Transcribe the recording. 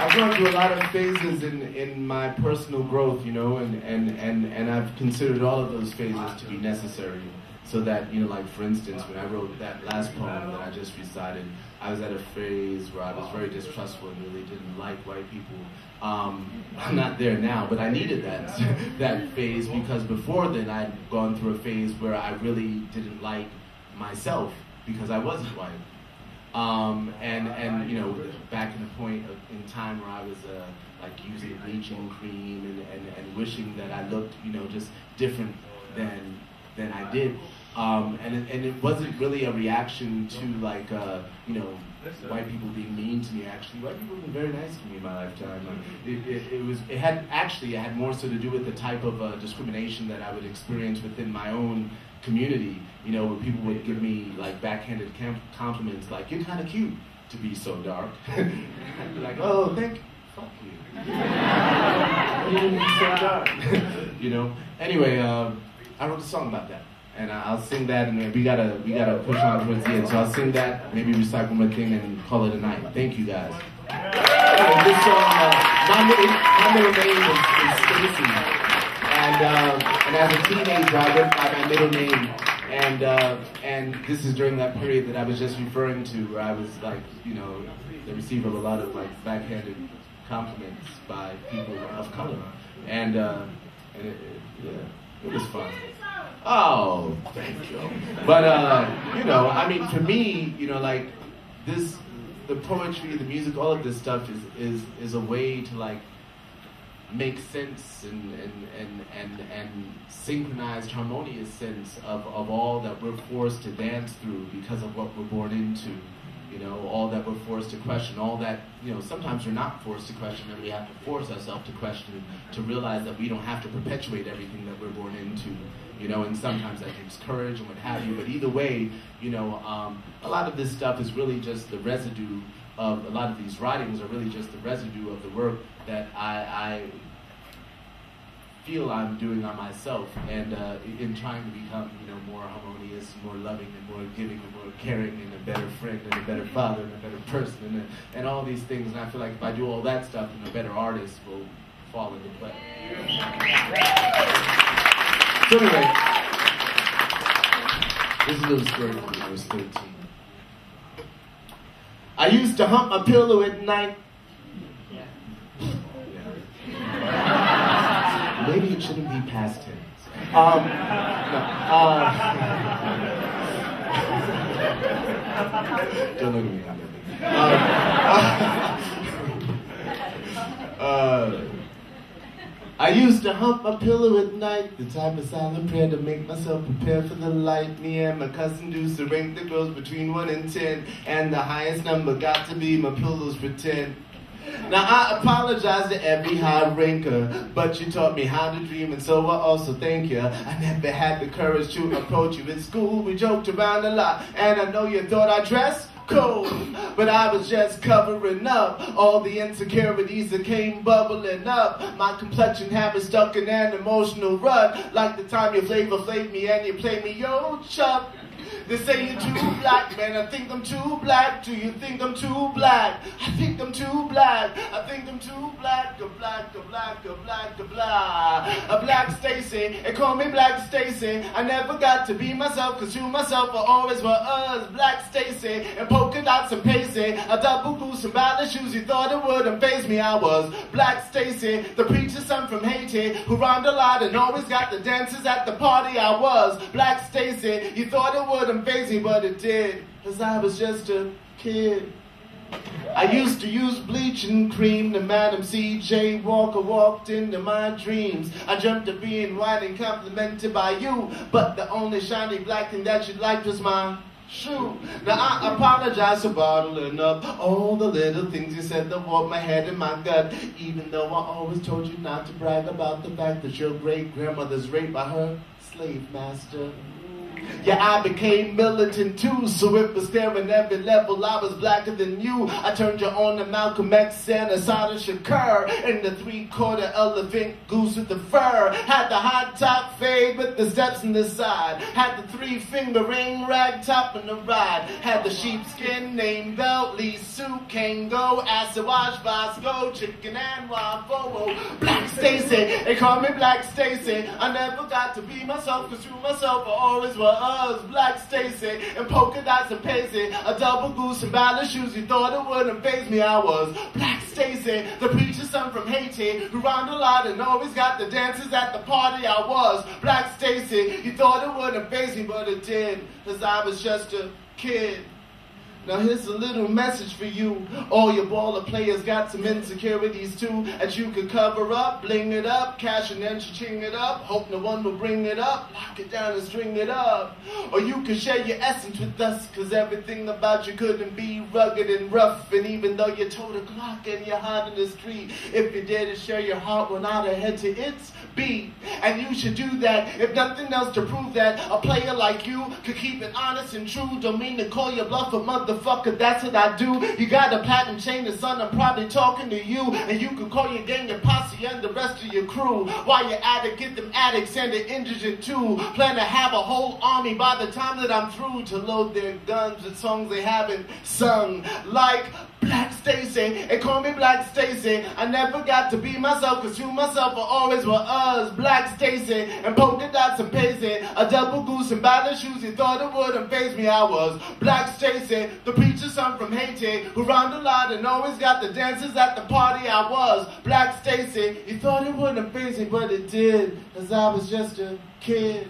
I've gone through a lot of phases in my personal growth, you know, and I've considered all of those phases to be necessary. So that, you know, like for instance, when I wrote that last poem that I just recited, I was at a phase where I was very distrustful and really didn't like white people. I'm not there now, but I needed that that phase because before then I'd gone through a phase where I really didn't like myself because I wasn't white. And you know, back in the point in time where I was like using bleaching cream and wishing that I looked, you know, just different than I did. And it wasn't really a reaction to like, you know, white people being mean to me. Actually, white people have been very nice to me in my lifetime. It had more so to do with the type of discrimination that I would experience within my own community. You know, where people would give me like backhanded compliments, like "You're kind of cute to be so dark." I'd be like, "Oh, thank you." Fuck you. You didn't be so dark. You know. Anyway, I wrote a song about that. And I'll sing that, and we gotta push on towards the end. So I'll sing that, maybe recite one more thing, and call it a night. Thank you, guys. This song, my middle name is Speakeasy, and as a teenager, I went by my middle name, and this is during that period that I was just referring to, where I was like, you know, the receiver of a lot of like backhanded compliments by people of color, and it was fun. Oh, thank you. But, you know, I mean, for me, you know, like, the poetry, the music, all of this stuff is a way to, like, make sense and synchronized, harmonious sense of all that we're forced to dance through because of what we're born into. You know, all that we're forced to question, all that, you know, sometimes we're not forced to question, and we have to force ourselves to question, to realize that we don't have to perpetuate everything that we're born into, you know, and sometimes that takes courage and what have you, but either way, you know, a lot of this stuff is really just the residue of, a lot of these writings are really just the residue of the work that I feel I'm doing on myself, and in trying to become, you know, more harmonious, more loving, and more giving, and more caring, and a better friend, and a better father, and a better person, and all these things. And I feel like if I do all that stuff, then a better artist will fall into play. So anyway, this is a little story from when I was 13. I used to hump my pillow at night. Maybe it shouldn't be past tense. Don't look at me. I used to hump my pillow at night, the type of silent prayer to make myself prepare for the light. Me and my cousin used to rank the girls between 1 and 10, and the highest number got to be my pillows for 10. Now I apologize to every high ranker, but you taught me how to dream, and so I also thank you. I never had the courage to approach you in school. We joked around a lot, and I know you thought I dressed cold, but I was just covering up all the insecurities that came bubbling up. My complexion had me stuck in an emotional rut, like the time you flavor-flaved me and you played me, yo, Chuck. They say you're too black, man, I think I'm too black. Do you think I'm too black? I think I'm too black. I think I'm too black. A black, a black, a black, a black. A black Stacy, they call me Black Stacy. I never got to be myself, cause you myself are always were us. Black Stacy, and polka dots and pacey. A double goose and ballet shoes, you thought it wouldn't faze me. I was Black Stacy, the preacher's son from Haiti, who rhymed a lot and always got the dances at the party. I was Black Stacy, you thought it wouldn't faze me, but it did, cause I was just a kid. I used to use bleaching cream. The Madam C.J. Walker walked into my dreams. I dreamt of being white and complimented by you, but the only shiny black thing that you liked was my shoe. Now I apologize for bottling up all the little things you said that warped my head and my gut, even though I always told you not to brag about the fact that your great-grandmother's raped by her slave master. Yeah, I became militant too, so it was staring every level. I was blacker than you. I turned you on to Malcolm X and Asada Shakur. In the 3/4 elephant goose with the fur. Had the hot top fade with the steps in the side. Had the 3-finger ring rag top in the ride. Had the sheepskin name belt, Lee suit, Kango, acid wash, Bosco, chicken and waffle. Black Stacy, they call me Black Stacy. I never got to be myself, cause through myself I always was Black Stacy. And polka dots and paisley, a double goose and ballet shoes. You thought it wouldn't faze me, I was Black Stacy, the preacher's son from Haiti, who rhymed a lot and always got the dances at the party. I was Black Stacy. You thought it wouldn't faze me, but it did, cause I was just a kid. Now here's a little message for you. All your baller players got some insecurities too that you could cover up, bling it up, cash and then ching it up. Hope no one will bring it up, lock it down and string it up. Or you could share your essence with us, cause everything about you couldn't be rugged and rough. And even though you told a Glock and you're hot in the street, if you dare to share your heart, well now to head to its beat. And you should do that, if nothing else, to prove that a player like you could keep it honest and true. Don't mean to call your bluff a motherfucker, that's what I do. You got a platinum chain, the son, I'm probably talking to you. And you can call your gang, your posse, and the rest of your crew. While you're at it, get them addicts and the indigent too. Plan to have a whole army by the time that I'm through to load their guns with songs they haven't sung. Like Black Stacy, they call me Black Stacy. I never got to be myself, cause you myself I always was Black Stacy. And polka dots and paisley, a double goose and ballet shoes. You thought it wouldn't faze me, I was Black Stacy, the preacher's son from Haiti, who rhymed a lot and always got the dances at the party. I was Black Stacy. You thought it wouldn't faze me, but it did, cause I was just a kid.